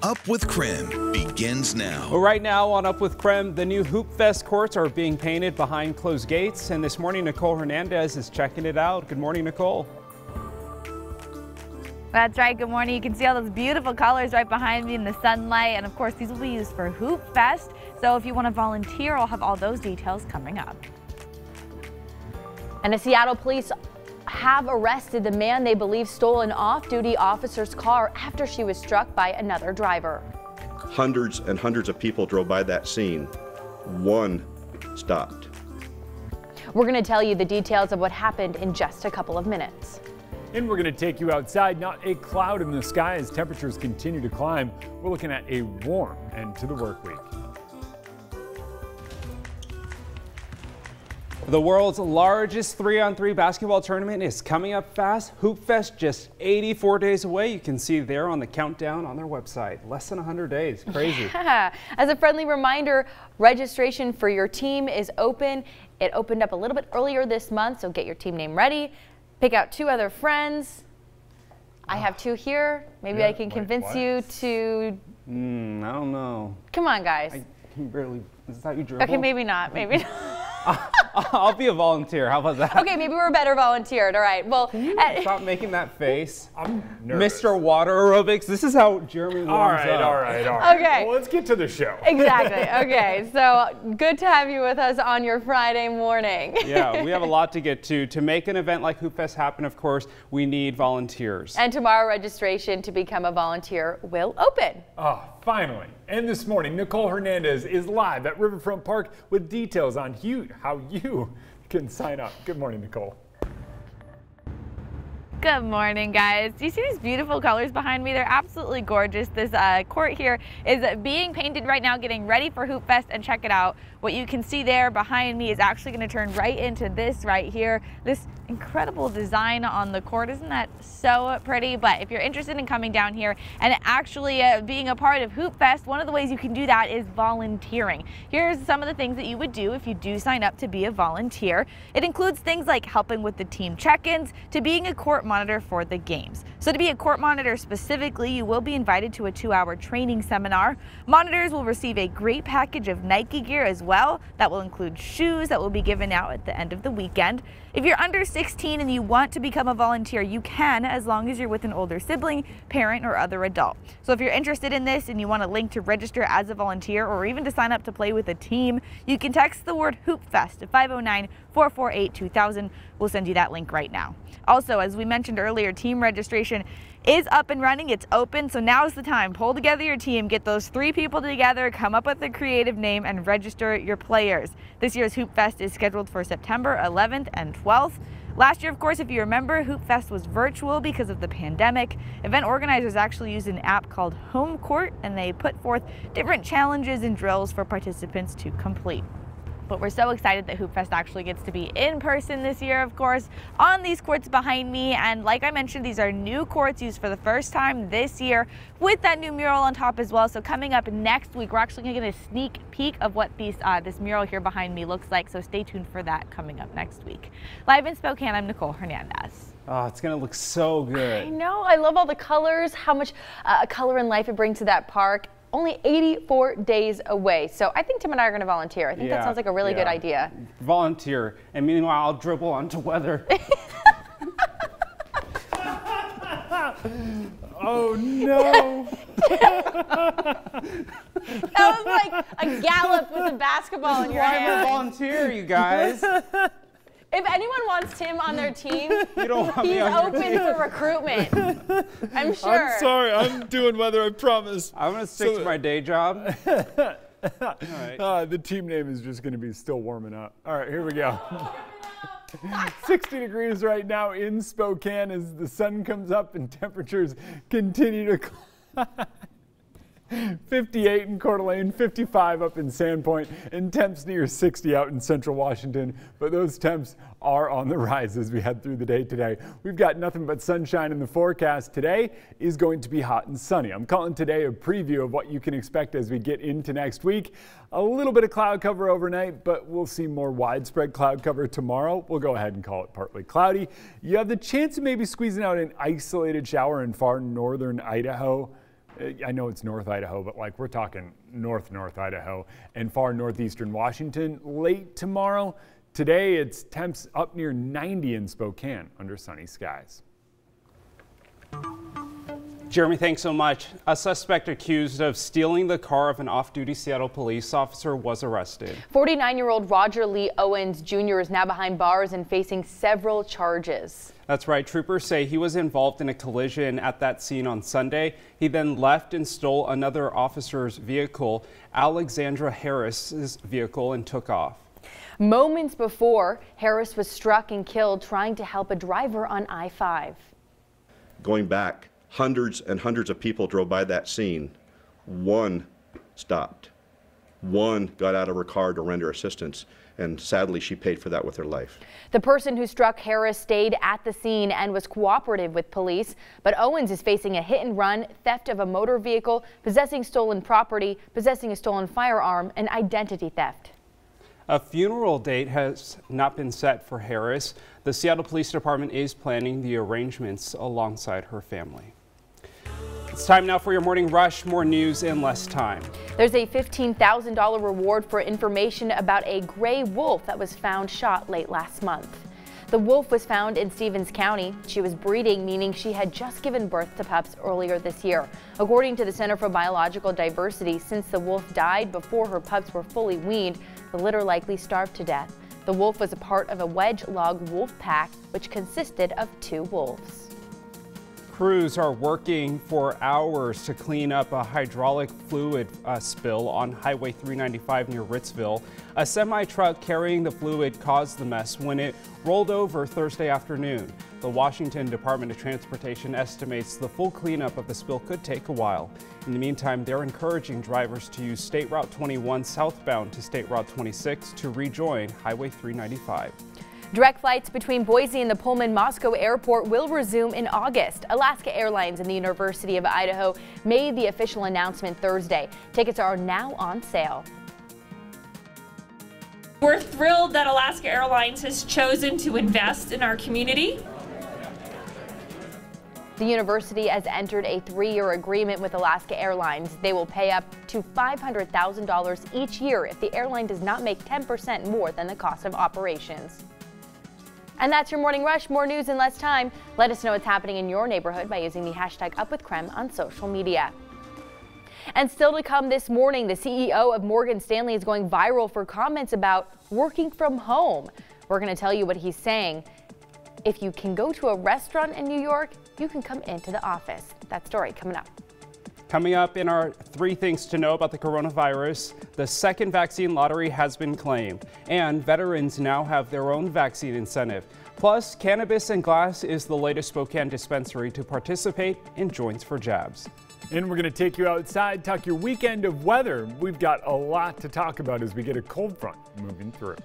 Up with KREM begins now. Well, right now on Up with KREM, the new Hoopfest courts are being painted behind closed gates. And this morning, Nicole Hernandez is checking it out. Good morning, Nicole. That's right. Good morning. You can see all those beautiful colors right behind me in the sunlight. And of course, these will be used for Hoopfest. So if you want to volunteer, I'll have all those details coming up. And the Seattle police have arrested the man they believe stole an off-duty officer's car after she was struck by another driver. Hundreds and hundreds of people drove by that scene. One stopped. We're going to tell you the details of what happened in just a couple of minutes. And we're going to take you outside. Not a cloud in the sky as temperatures continue to climb. We're looking at a warm end to the work week. The world's largest 3-on-3 basketball tournament is coming up fast. Hoopfest just 84 days away. You can see there on the countdown on their website. Less than 100 days. Crazy. Yeah. As a friendly reminder, registration for your team is open. It opened up a little bit earlier this month, so get your team name ready. Pick out 2 other friends. I have 2 here. Maybe I can convince you to... I don't know. Come on, guys. I can barely... Is that you dribble? Okay, maybe not. Maybe not. I'll be a volunteer. How about that? Okay, maybe we're better volunteered. All right. Well, stop making that face. I'm nervous. Mr. Water Aerobics. This is how Jeremy warms up. All right. Okay. Well, let's get to the show. Exactly. Okay. So good to have you with us on your Friday morning. Yeah, we have a lot to get to. To make an event like Hoopfest happen, of course, we need volunteers. And tomorrow, registration to become a volunteer will open. Oh, finally. And this morning, Nicole Hernandez is live at Riverfront Park with details on how you can sign up. Good morning, Nicole. Good morning, guys. Do you see these beautiful colors behind me? They're absolutely gorgeous. This court here is being painted right now, getting ready for Hoopfest, and check it out. What you can see there behind me is actually going to turn right into this right here. This incredible design on the court. Isn't that so pretty? But if you're interested in coming down here and actually being a part of Hoopfest, one of the ways you can do that is volunteering. Here's some of the things that you would do if you do sign up to be a volunteer. It includes things like helping with the team check-ins to being a court monitor for the games. So to be a court monitor specifically, you will be invited to a 2-hour training seminar. Monitors will receive a great package of Nike gear as well. That will include shoes that will be given out at the end of the weekend. If you're under 16 and you want to become a volunteer, you can, as long as you're with an older sibling, parent, or other adult. So if you're interested in this and you want a link to register as a volunteer or even to sign up to play with a team, you can text the word Hoopfest to 509-448-2000. We'll send you that link right now. Also, as we mentioned earlier, team registration is up and running. It's open, so now's the time. Pull together your team, get those 3 people together, come up with a creative name, and register your players. This year's Hoopfest is scheduled for September 11th and 12th. Last year, of course, if you remember, Hoopfest was virtual because of the pandemic. Event organizers actually used an app called Home Court, and they put forth different challenges and drills for participants to complete. But we're so excited that Hoopfest actually gets to be in person this year, of course, on these courts behind me. And like I mentioned, these are new courts used for the first time this year with that new mural on top as well. So coming up next week, we're actually going to get a sneak peek of what this mural here behind me looks like. So stay tuned for that coming up next week. Live in Spokane, I'm Nicole Hernandez. Oh, it's going to look so good. I know. I love all the colors, how much color and life it brings to that park. Only 84 days away. So I think Tim and I are going to volunteer. I think that sounds like a really good idea. Volunteer. And meanwhile, I'll dribble onto weather. Oh, no. That was like a gallop with a basketball in your hand. I'm a volunteer, you guys. If anyone wants Tim on their team, you don't want he's me on your open team. for recruitment. I'm sure. I'm sorry. I'm doing weather, I promise. I'm going to stick to my day job. All right. The team name is just going to be still warming up. All right, here we go. 60 degrees right now in Spokane as the sun comes up and temperatures continue to climb. 58 in Coeur d'Alene, 55 up in Sandpoint, and temps near 60 out in central Washington. But those temps are on the rise as we head through the day today. We've got nothing but sunshine in the forecast. Today is going to be hot and sunny. I'm calling today a preview of what you can expect as we get into next week. A little bit of cloud cover overnight, but we'll see more widespread cloud cover tomorrow. We'll go ahead and call it partly cloudy. You have the chance of maybe squeezing out an isolated shower in far northern Idaho. I know it's North Idaho, but like we're talking North Idaho and far northeastern Washington late tomorrow. Today it's temps up near 90 in Spokane under sunny skies. Jeremy, thanks so much. A suspect accused of stealing the car of an off-duty Seattle police officer was arrested. 49-year-old Roger Lee Owens Jr. is now behind bars and facing several charges. That's right. Troopers say he was involved in a collision at that scene on Sunday. He then left and stole another officer's vehicle, Alexandra Harris's vehicle, and took off. Moments before, Harris was struck and killed trying to help a driver on I-5. Going back, hundreds and hundreds of people drove by that scene. One stopped. One got out of her car to render assistance, and sadly she paid for that with her life. The person who struck Harris stayed at the scene and was cooperative with police, but Owens is facing a hit and run, theft of a motor vehicle, possessing stolen property, possessing a stolen firearm, and identity theft. A funeral date has not been set for Harris. The Seattle Police Department is planning the arrangements alongside her family. It's time now for your morning rush. More news in less time. There's a $15,000 reward for information about a gray wolf that was found shot late last month. The wolf was found in Stevens County. She was breeding, meaning she had just given birth to pups earlier this year. According to the Center for Biological Diversity, since the wolf died before her pups were fully weaned, the litter likely starved to death. The wolf was a part of a wedge log wolf pack, which consisted of 2 wolves. Crews are working for hours to clean up a hydraulic fluid spill on Highway 395 near Ritzville. A semi-truck carrying the fluid caused the mess when it rolled over Thursday afternoon. The Washington Department of Transportation estimates the full cleanup of the spill could take a while. In the meantime, they're encouraging drivers to use State Route 21 southbound to State Route 26 to rejoin Highway 395. Direct flights between Boise and the Pullman-Moscow airport will resume in August. Alaska Airlines and the University of Idaho made the official announcement Thursday. Tickets are now on sale. We're thrilled that Alaska Airlines has chosen to invest in our community. The university has entered a 3-year agreement with Alaska Airlines. They will pay up to $500,000 each year if the airline does not make 10% more than the cost of operations. And that's your Morning Rush. More news in less time. Let us know what's happening in your neighborhood by using the hashtag #UpWithKREM on social media. And still to come this morning, the CEO of Morgan Stanley is going viral for comments about working from home. We're going to tell you what he's saying. If you can go to a restaurant in New York, you can come into the office. That story coming up. Coming up in our 3 things to know about the coronavirus, the second vaccine lottery has been claimed, and veterans now have their own vaccine incentive. Plus, Cannabis and Glass is the latest Spokane dispensary to participate in Joints for Jabs. And we're going to take you outside, talk your weekend of weather. We've got a lot to talk about as we get a cold front moving through.